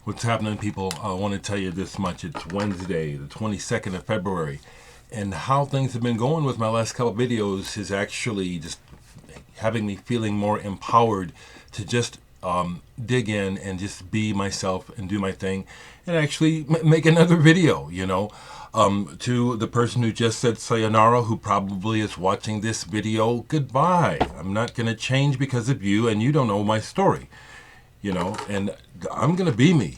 What's happening, people? I want to tell you this much. It's Wednesday, the 22nd of February, and how things have been going with my last couple videos is actually just having me feeling more empowered to just dig in and just be myself and do my thing and actually make another video, to the person who just said sayonara, who probably is watching this video, goodbye. I'm not going to change because of you, and you don't know my story. And I'm gonna be me.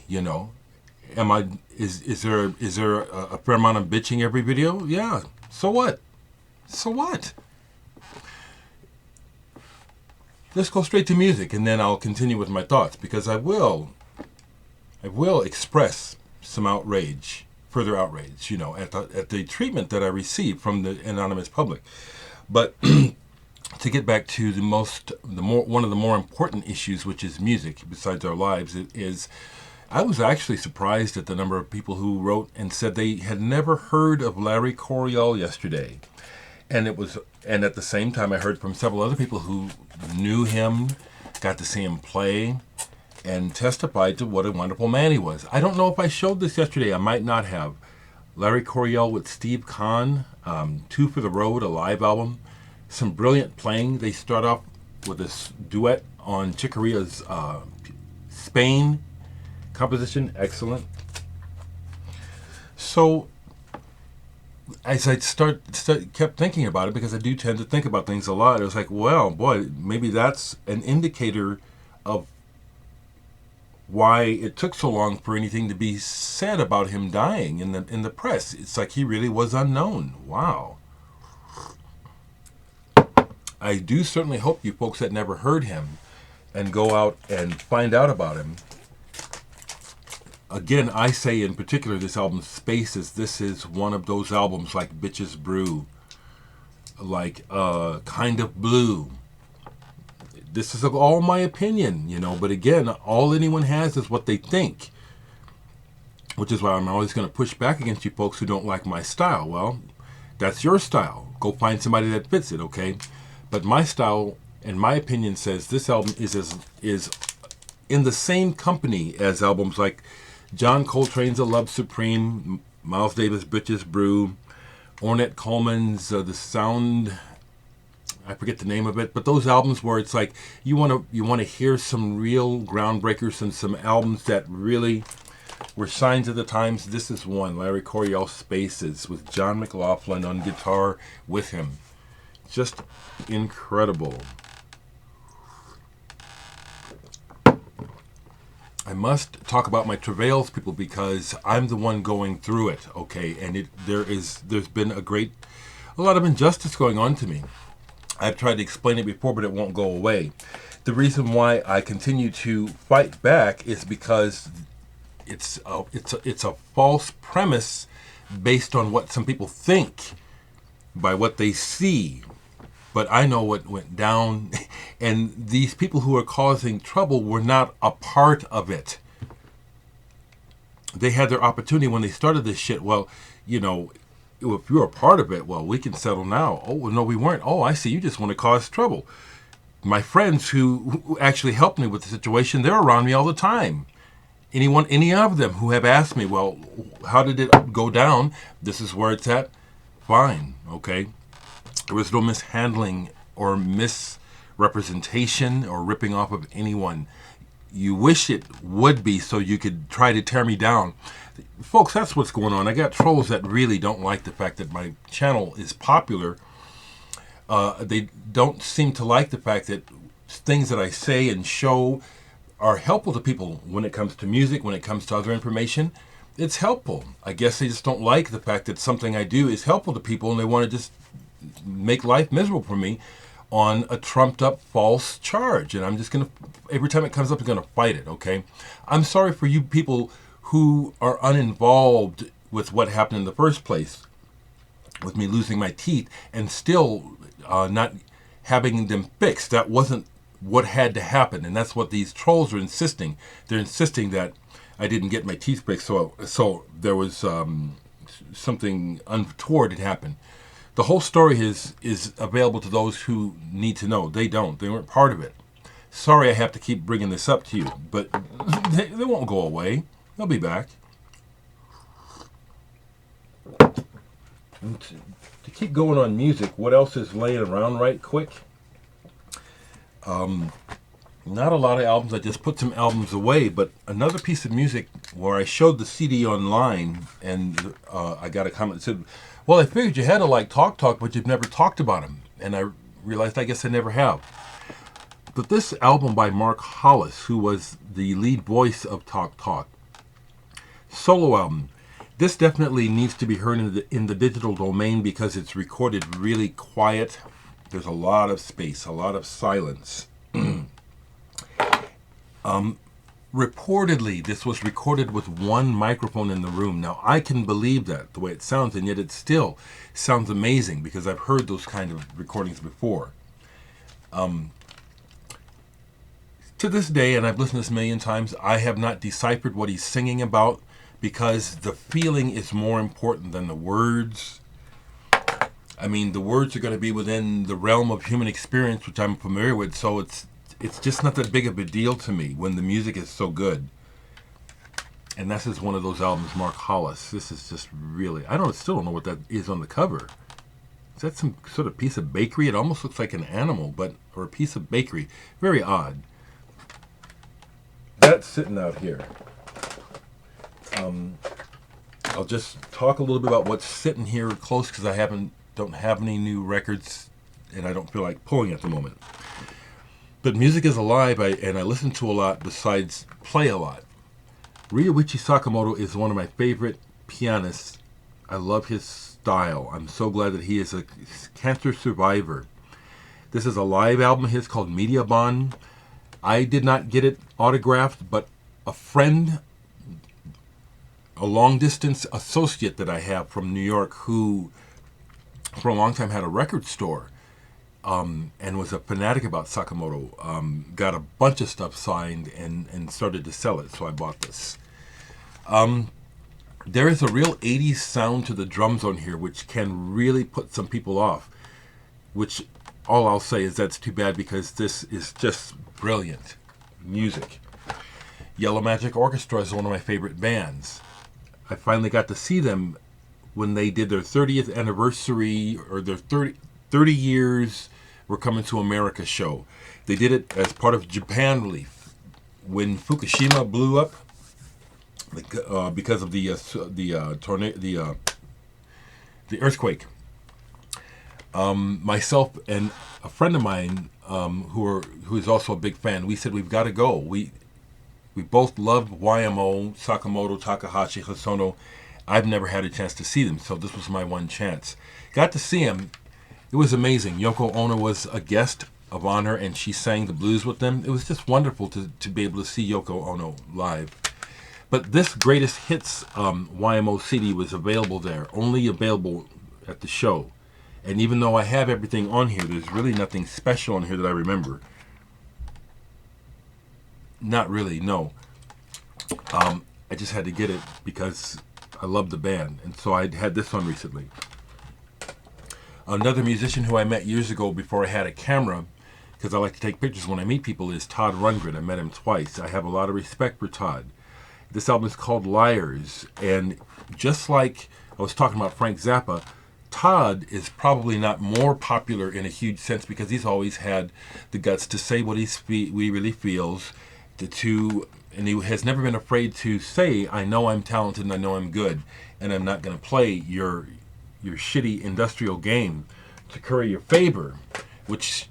Am I? Is there a fair amount of bitching every video? Yeah. So what? So what? Let's go straight to music, and then I'll continue with my thoughts, because I will express some outrage, further outrage, at the treatment that I received from the anonymous public. But to get back to one of the more important issues, which is music, besides our lives, is I was actually surprised at the number of people who wrote and said they had never heard of Larry Coryell yesterday. And at the same time, I heard from several other people who knew him, got to see him play, and testified to what a wonderful man he was. I don't know if I showed this yesterday. I might not have. Larry Coryell with Steve Kahn, Two for the Road, a live album. Some brilliant playing. They start off with this duet on Chicorea's Spain composition. Excellent. So as I kept thinking about it, because I do tend to think about things a lot, I was like, well, boy, maybe that's an indicator of why it took so long for anything to be said about him dying in the press. It's like he really was unknown. Wow. I do certainly hope you folks that never heard him and go out and find out about him. Again, I say in particular this album, Spaces, this is one of those albums like Bitches Brew, like Kind of Blue. This is all my opinion, but again, all anyone has is what they think, which is why I'm always going to push back against you folks who don't like my style. Well, that's your style. Go find somebody that fits it, okay? But my style, and my opinion, says this album is in the same company as albums like John Coltrane's A Love Supreme, Miles Davis' Bitches Brew, Ornette Coleman's The Sound, I forget the name of it, but those albums where it's like you want to hear some real groundbreakers and some albums that really were signs of the times. This is one, Larry Coryell, Spaces, with John McLaughlin on guitar with him. Just incredible. I must talk about my travails, people, because I'm the one going through it, okay? And there's been a lot of injustice going on to me. I've tried to explain it before, but it won't go away. The reason why I continue to fight back is because it's a false premise based on what some people think by what they see. But I know what went down, and these people who are causing trouble were not a part of it. They had their opportunity when they started this shit. Well, if you're a part of it, well, we can settle now. Oh, no, we weren't. Oh, I see. You just want to cause trouble. My friends who actually helped me with the situation, they're around me all the time. Any of them who have asked me, well, how did it go down? This is where it's at. Fine, okay. There was no mishandling or misrepresentation or ripping off of anyone. You wish it would be so you could try to tear me down. Folks, that's what's going on. I got trolls that really don't like the fact that my channel is popular. They don't seem to like the fact that things that I say and show are helpful to people when it comes to music, when it comes to other information. It's helpful. I guess they just don't like the fact that something I do is helpful to people, and they want to just make life miserable for me on a trumped up false charge. And I'm just going to, every time it comes up, I'm going to fight it, okay? I'm sorry for you people who are uninvolved with what happened in the first place, with me losing my teeth and still not having them fixed. That wasn't what had to happen, and that's what these trolls are insisting. They're insisting that I didn't get my teeth fixed, so there was something untoward had happened. The whole story is available to those who need to know. They don't. They weren't part of it. Sorry I have to keep bringing this up to you, but they won't go away. I'll be back. And to keep going on music, what else is laying around right quick? Not a lot of albums. I just put some albums away, but another piece of music where I showed the CD online, and I got a comment that said, well, I figured you had to like Talk Talk, but you've never talked about him. And I realized I guess I never have. But this album by Mark Hollis, who was the lead voice of Talk Talk, solo album, this definitely needs to be heard in the digital domain because it's recorded really quiet. There's a lot of space, a lot of silence. Reportedly, this was recorded with one microphone in the room. Now, I can believe that, the way it sounds, and yet it still sounds amazing because I've heard those kind of recordings before. To this day, and I've listened to this a million times, I have not deciphered what he's singing about because the feeling is more important than the words. I mean, the words are going to be within the realm of human experience, which I'm familiar with, so it's just not that big of a deal to me when the music is so good. And this is one of those albums, Mark Hollis. This is just really, still don't know what that is on the cover. Is that some sort of piece of bakery? It almost looks like an animal, or a piece of bakery. Very odd. That's sitting out here. I'll just talk a little bit about what's sitting here close because I don't have any new records and I don't feel like pulling at the moment. But music is alive, and I listen to a lot besides play a lot. Ryoichi Sakamoto is one of my favorite pianists. I love his style. I'm so glad that he is a cancer survivor. This is a live album of his called Media Bond. I did not get it autographed, but a friend, a long-distance associate that I have from New York who for a long time had a record store and was a fanatic about Sakamoto, got a bunch of stuff signed and started to sell it, so I bought this. There is a real 80s sound to the drums on here, which can really put some people off, which all I'll say is that's too bad because this is just brilliant music. Yellow Magic Orchestra is one of my favorite bands. I finally got to see them when they did their 30th anniversary, or their 30 years We're Coming to America show. They did it as part of Japan Relief. When Fukushima blew up, because of the tornado, the earthquake, myself and a friend of mine who is also a big fan, we said we've got to go. We both love YMO, Sakamoto, Takahashi, Hosono. I've never had a chance to see them, so this was my one chance. Got to see him. It was amazing. Yoko Ono was a guest of honor, and she sang the blues with them. It was just wonderful to be able to see Yoko Ono live. But this Greatest Hits YMO CD was available there, only available at the show. And even though I have everything on here, there's really nothing special on here that I remember. Not really, no. I just had to get it because I love the band, and so I had this on recently. Another musician who I met years ago before I had a camera, because I like to take pictures when I meet people, is Todd Rundgren. I met him twice. I have a lot of respect for Todd. This album is called Liars, and just like I was talking about Frank Zappa, Todd is probably not more popular in a huge sense because he's always had the guts to say what he really feels, and he has never been afraid to say, I know I'm talented and I know I'm good, and I'm not going to play your shitty industrial game to curry your favor, which,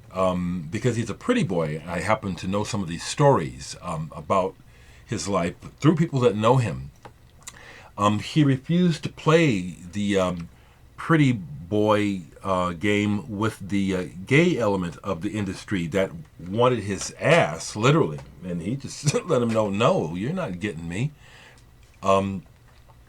because he's a pretty boy, I happen to know some of these stories about his life through people that know him. He refused to play the pretty boy game with the gay element of the industry that wanted his ass, literally. And he just let him know, no, you're not getting me.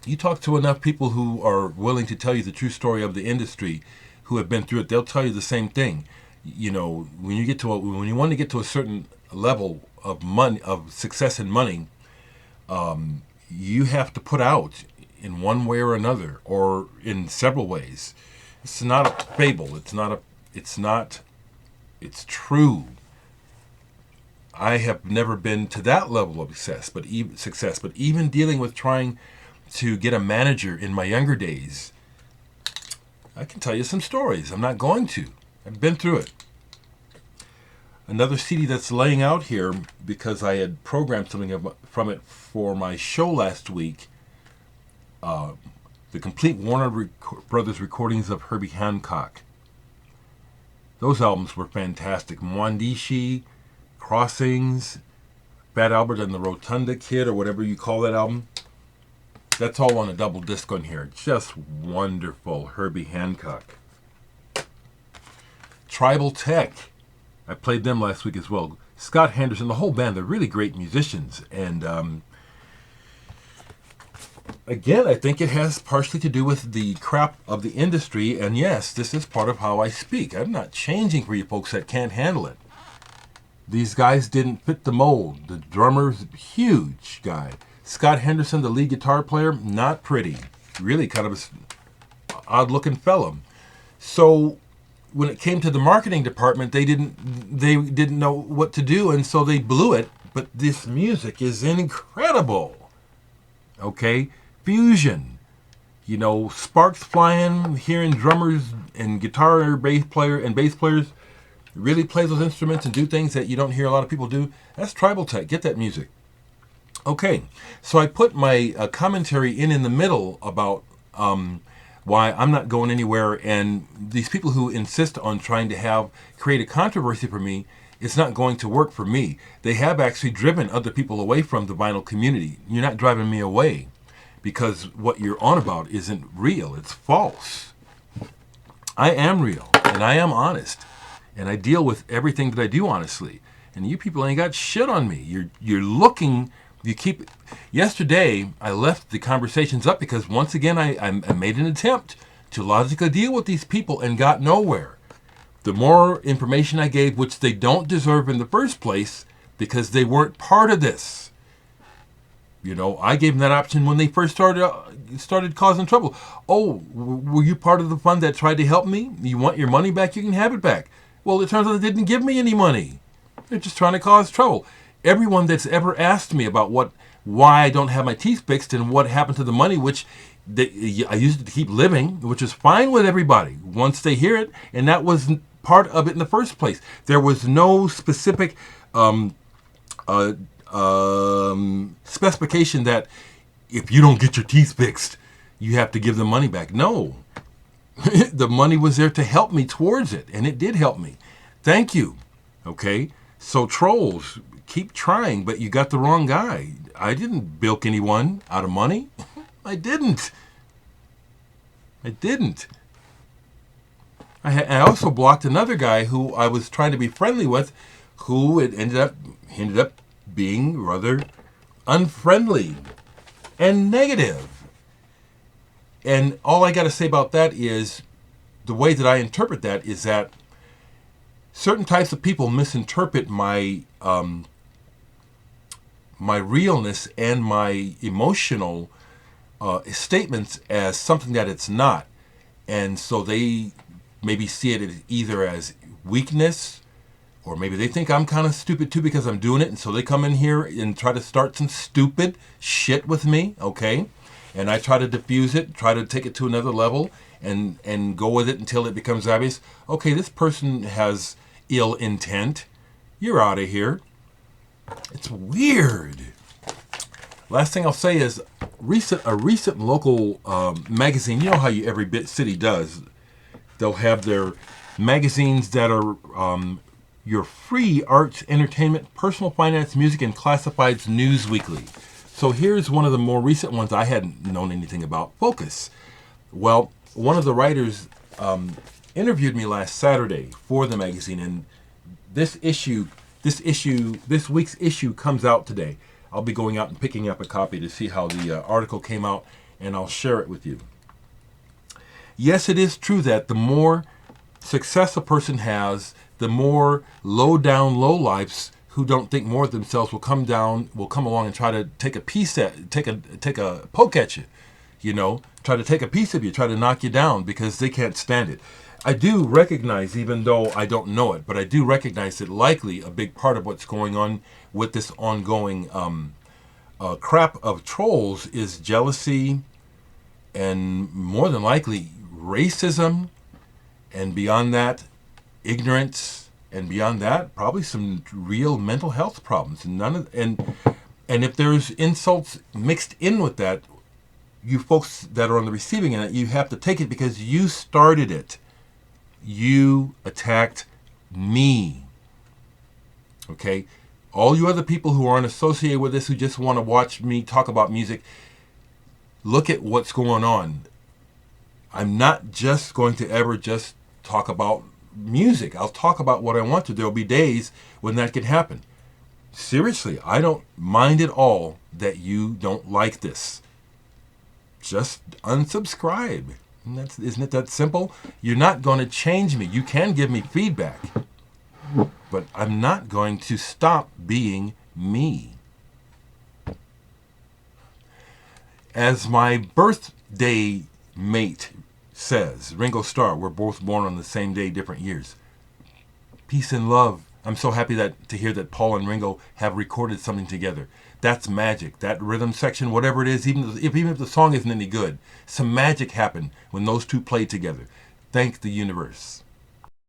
You talk to enough people who are willing to tell you the true story of the industry, who have been through it, they'll tell you the same thing. You know, when you want to get to a certain level of money, of success and money, you have to put out in one way or another, or in several ways. It's not a fable. It's true. I have never been to that level of success. But even dealing with trying to get a manager in my younger days, I can tell you some stories. I'm not going to. I've been through it. Another CD that's laying out here because I had programmed something from it for my show last week. The complete Warner Brothers recordings of Herbie Hancock. Those albums were fantastic. Mwandishi, Crossings, Fat Albert and the Rotunda Kid, or whatever you call that album. That's all on a double disc on here. Just wonderful. Herbie Hancock. Tribal Tech. I played them last week as well. Scott Henderson, the whole band, they're really great musicians. And again, I think it has partially to do with the crap of the industry. And yes, this is part of how I speak. I'm not changing for you folks that can't handle it. These guys didn't fit the mold. The drummer's huge guy. Scott Henderson, the lead guitar player, not pretty. Really kind of an odd-looking fellow. So when it came to the marketing department, they didn't know what to do, and so they blew it. But this music is incredible. Okay? Fusion. You know, sparks flying, hearing drummers and guitar bass players really play those instruments and do things that you don't hear a lot of people do. That's Tribal Tech. Get that music. Okay, so I put my commentary in the middle about why I'm not going anywhere, and these people who insist on trying to create a controversy for me, it's not going to work for me. They have actually driven other people away from the vinyl community. You're not driving me away because what you're on about isn't real. It's false. I am real, and I am honest, and I deal with everything that I do honestly. And you people ain't got shit on me. You're looking... Yesterday, I left the conversations up because once again, I made an attempt to logically deal with these people and got nowhere. The more information I gave, which they don't deserve in the first place, because they weren't part of this. You know, I gave them that option when they first started causing trouble. Oh, were you part of the fund that tried to help me? You want your money back? You can have it back. Well, it turns out they didn't give me any money. They're just trying to cause trouble. Everyone that's ever asked me about why I don't have my teeth fixed and what happened to the money, which I used it to keep living, which is fine with everybody once they hear it, and that was part of it in the first place. There was no specific specification that if you don't get your teeth fixed, you have to give the money back. No. The money was there to help me towards it, and it did help me. Thank you. Okay? So trolls... keep trying, but you got the wrong guy. I didn't bilk anyone out of money. I didn't. I also blocked another guy who I was trying to be friendly with, who it ended up being rather unfriendly and negative. And all I got to say about that is, the way that I interpret that is that certain types of people misinterpret my realness and my emotional statements as something that it's not. And so they maybe see it either as weakness, or maybe they think I'm kind of stupid too because I'm doing it. And so they come in here and try to start some stupid shit with me, okay? And I try to diffuse it, try to take it to another level and go with it until it becomes obvious. Okay, this person has ill intent. You're out of here. It's weird. Last thing I'll say is a recent local magazine. You know how every city does. They'll have their magazines that are your free arts, entertainment, personal finance, music, and classifieds news weekly. So here's one of the more recent ones I hadn't known anything about. Focus. Well, one of the writers interviewed me last Saturday for the magazine, and this week's issue comes out today. I'll be going out and picking up a copy to see how the article came out, and I'll share it with you. Yes, it is true that the more success a person has, the more low-down lowlifes who don't think more of themselves will come along and try to take a poke at you, try to take a piece of you, try to knock you down because they can't stand it. I do recognize, even though I don't know it, but I do recognize that likely a big part of what's going on with this ongoing crap of trolls is jealousy and more than likely racism, and beyond that, ignorance, and beyond that, probably some real mental health problems. And if there's insults mixed in with that, you folks that are on the receiving end, you have to take it because you started it. You attacked me. Okay? All you other people who aren't associated with this, who just want to watch me talk about music, look at what's going on. I'm not just going to ever just talk about music. I'll talk about what I want to. There'll be days when that can happen. Seriously, I don't mind at all that you don't like this. Just unsubscribe. Isn't it that simple? You're not going to change me. You can give me feedback, but I'm not going to stop being me. As my birthday mate says, Ringo Starr, we're both born on the same day, different years. Peace and love. I'm so happy to hear that Paul and Ringo have recorded something together. That's magic. That rhythm section, whatever it is, even if the song isn't any good, some magic happened when those two played together. Thank the universe.